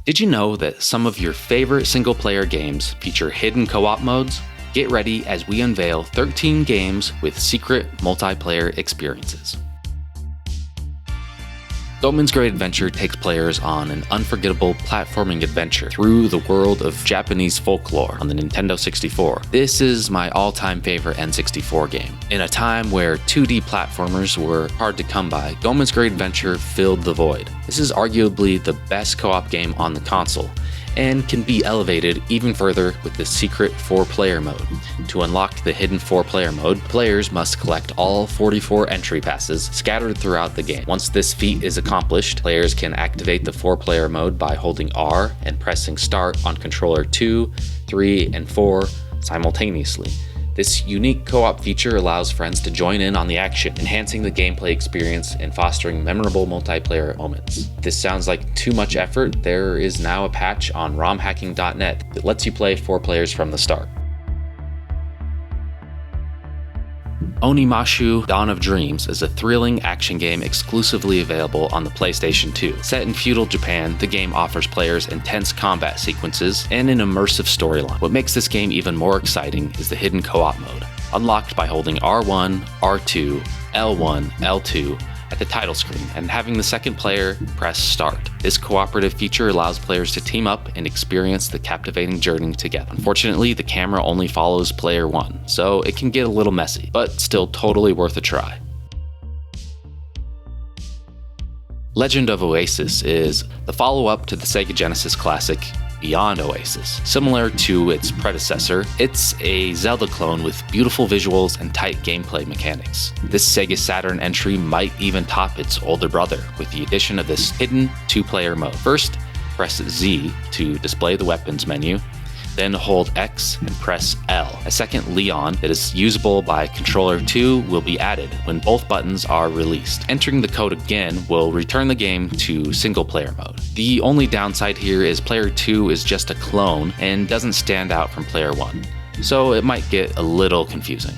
Did you know that some of your favorite single-player games feature hidden co-op modes? Get ready as we unveil 13 games with secret multiplayer experiences. Goemon's Great Adventure takes players on an unforgettable platforming adventure through the world of Japanese folklore on the Nintendo 64. This is my all-time favorite N64 game. In a time where 2D platformers were hard to come by, Goemon's Great Adventure filled the void. This is arguably the best co-op game on the console, and can be elevated even further with the secret 4-player mode. To unlock the hidden 4-player mode, players must collect all 44 entry passes scattered throughout the game. Once this feat is accomplished, players can activate the 4-player mode by holding R and pressing start on controller 2, 3, and 4 simultaneously. This unique co-op feature allows friends to join in on the action, enhancing the gameplay experience and fostering memorable multiplayer moments. If this sounds like too much effort, there is now a patch on romhacking.net that lets you play 4 players from the start. Onimusha: Dawn of Dreams is a thrilling action game exclusively available on the PlayStation 2. Set in feudal Japan, the game offers players intense combat sequences and an immersive storyline. What makes this game even more exciting is the hidden co-op mode, unlocked by holding R1, R2, L1, L2 at the title screen, and having the second player press start. This cooperative feature allows players to team up and experience the captivating journey together. Unfortunately, the camera only follows player 1, so it can get a little messy, but still totally worth a try. Legend of Oasis is the follow-up to the Sega Genesis classic Beyond Oasis. Similar to its predecessor, it's a Zelda clone with beautiful visuals and tight gameplay mechanics. This Sega Saturn entry might even top its older brother with the addition of this hidden 2-player mode. First, press Z to display the weapons menu, then hold X and press L. A second Leon that is usable by controller 2 will be added when both buttons are released. Entering the code again will return the game to single-player mode. The only downside here is player 2 is just a clone and doesn't stand out from player 1, so it might get a little confusing.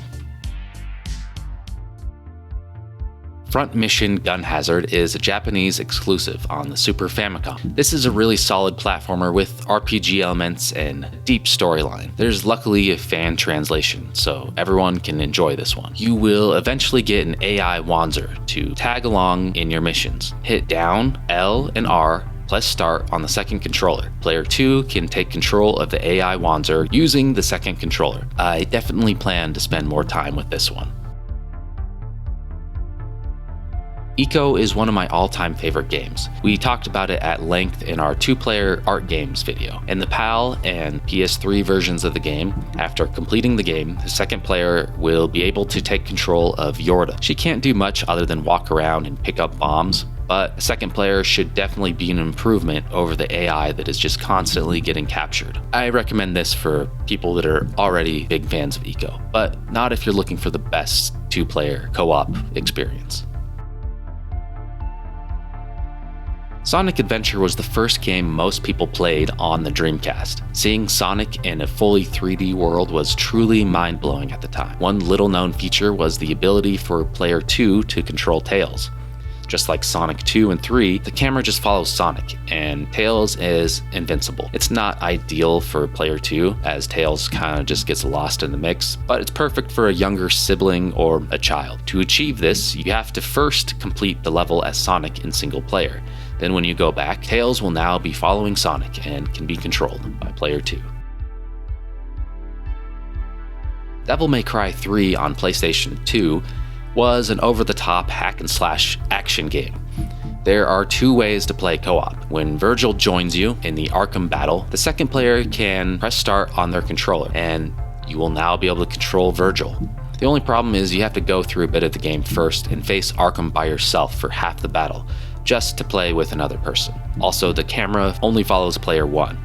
Front Mission Gun Hazard is a Japanese exclusive on the Super Famicom. This is a really solid platformer with RPG elements and deep storyline. There's luckily a fan translation, so everyone can enjoy this one. You will eventually get an AI Wanzer to tag along in your missions. Hit down, L, and R, press start on the second controller. Player 2 can take control of the AI Wanzer using the second controller. I definitely plan to spend more time with this one. Ico is one of my all-time favorite games. We talked about it at length in our 2-player art games video. In the PAL and PS3 versions of the game, after completing the game, the second player will be able to take control of Yorda. She can't do much other than walk around and pick up bombs, but the second player should definitely be an improvement over the AI that is just constantly getting captured. I recommend this for people that are already big fans of Ico, but not if you're looking for the best 2-player co-op experience. Sonic Adventure was the first game most people played on the Dreamcast. Seeing Sonic in a fully 3D world was truly mind-blowing at the time. One little-known feature was the ability for player 2 to control Tails. Just like Sonic 2 and 3, the camera just follows Sonic, and Tails is invincible. It's not ideal for player 2, as Tails kind of just gets lost in the mix, but it's perfect for a younger sibling or a child. To achieve this, you have to first complete the level as Sonic in single player. Then when you go back, Tails will now be following Sonic and can be controlled by player 2. Devil May Cry 3 on PlayStation 2 was an over-the-top hack-and-slash action game. There are 2 ways to play co-op. When Virgil joins you in the Arkham battle, the second player can press start on their controller, and you will now be able to control Virgil. The only problem is you have to go through a bit of the game first and face Arkham by yourself for half the battle, just to play with another person. Also, the camera only follows player 1.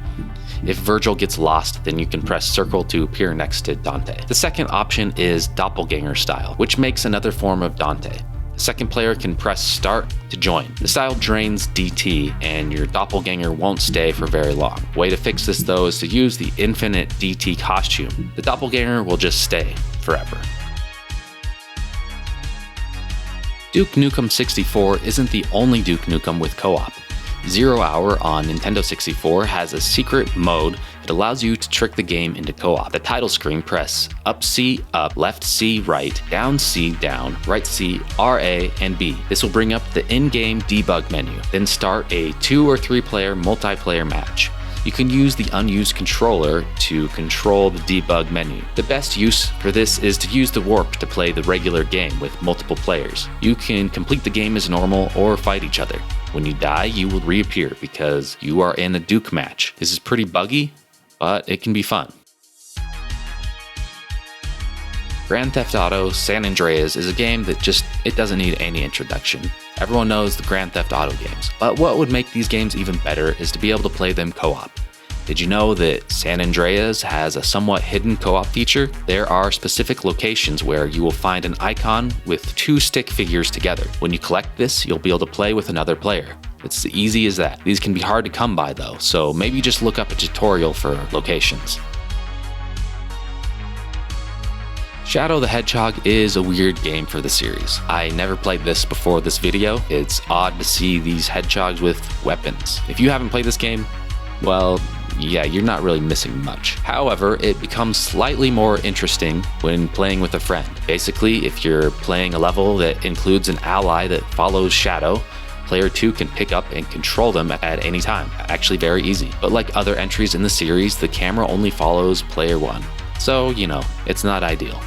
If Virgil gets lost, then you can press circle to appear next to Dante. The second option is doppelganger style, which makes another form of Dante. The second player can press start to join. The style drains DT, and your doppelganger won't stay for very long. The way to fix this though is to use the infinite DT costume. The doppelganger will just stay forever. Duke Nukem 64 isn't the only Duke Nukem with co-op. 0 Hour on Nintendo 64 has a secret mode that allows you to trick the game into co-op. The title screen, press up C up, left C right, down C down, right C, RA, and B. This will bring up the in-game debug menu. Then start a 2 or 3 player multiplayer match. You can use the unused controller to control the debug menu. The best use for this is to use the warp to play the regular game with multiple players. You can complete the game as normal or fight each other. When you die, you will reappear because you are in a Duke match. This is pretty buggy, but it can be fun. Grand Theft Auto San Andreas is a game that it doesn't need any introduction. Everyone knows the Grand Theft Auto games, but what would make these games even better is to be able to play them co-op. Did you know that San Andreas has a somewhat hidden co-op feature? There are specific locations where you will find an icon with 2 stick figures together. When you collect this, you'll be able to play with another player. It's as easy as that. These can be hard to come by though, so maybe just look up a tutorial for locations. Shadow the Hedgehog is a weird game for the series. I never played this before this video. It's odd to see these hedgehogs with weapons. If you haven't played this game, well, yeah, you're not really missing much. However, it becomes slightly more interesting when playing with a friend. Basically, if you're playing a level that includes an ally that follows Shadow, player 2 can pick up and control them at any time. Actually very easy. But like other entries in the series, the camera only follows player 1. So, it's not ideal.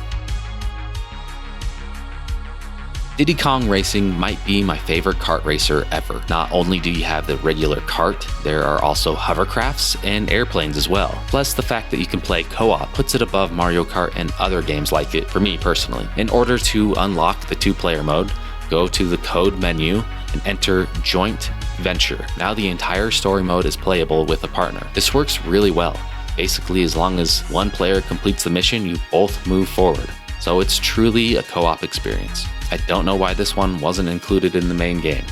Diddy Kong Racing might be my favorite kart racer ever. Not only do you have the regular kart, there are also hovercrafts and airplanes as well. Plus, the fact that you can play co-op puts it above Mario Kart and other games like it for me personally. In order to unlock the 2-player mode, go to the code menu and enter Joint Venture. Now the entire story mode is playable with a partner. This works really well. Basically, as long as one player completes the mission, you both move forward. So it's truly a co-op experience. I don't know why this one wasn't included in the main game.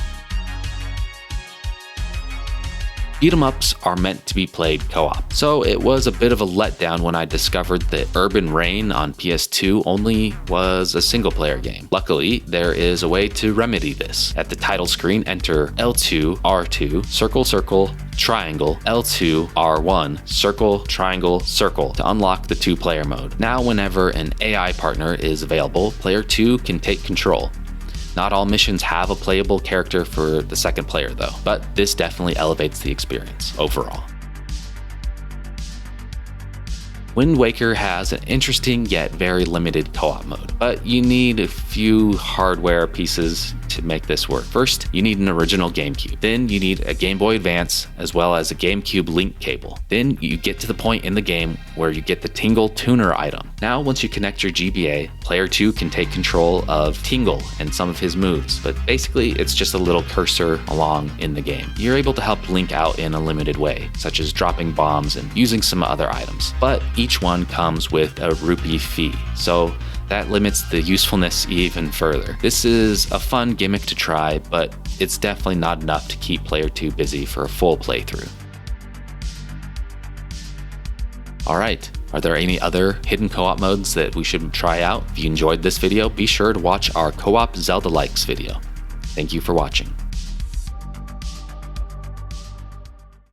Beat-em-ups are meant to be played co-op, so it was a bit of a letdown when I discovered that Urban Reign on PS2 only was a single-player game. Luckily, there is a way to remedy this. At the title screen, enter L2, R2, circle, circle, triangle, L2, R1, circle, triangle, circle to unlock the 2-player mode. Now, whenever an AI partner is available, player 2 can take control. Not all missions have a playable character for the second player though, but this definitely elevates the experience overall. Wind Waker has an interesting yet very limited co-op mode, but you need a few hardware pieces to make this work. First, you need an original GameCube. Then you need a Game Boy Advance as well as a GameCube link cable. Then you get to the point in the game where you get the Tingle Tuner item. Now, once you connect your GBA, player 2 can take control of Tingle and some of his moves, but basically it's just a little cursor along in the game. You're able to help Link out in a limited way, such as dropping bombs and using some other items, but each one comes with a rupee fee, so that limits the usefulness even further. This is a fun gimmick to try, but it's definitely not enough to keep player 2 busy for a full playthrough. Alright, are there any other hidden co-op modes that we should try out? If you enjoyed this video, be sure to watch our co-op Zelda likes video. Thank you for watching.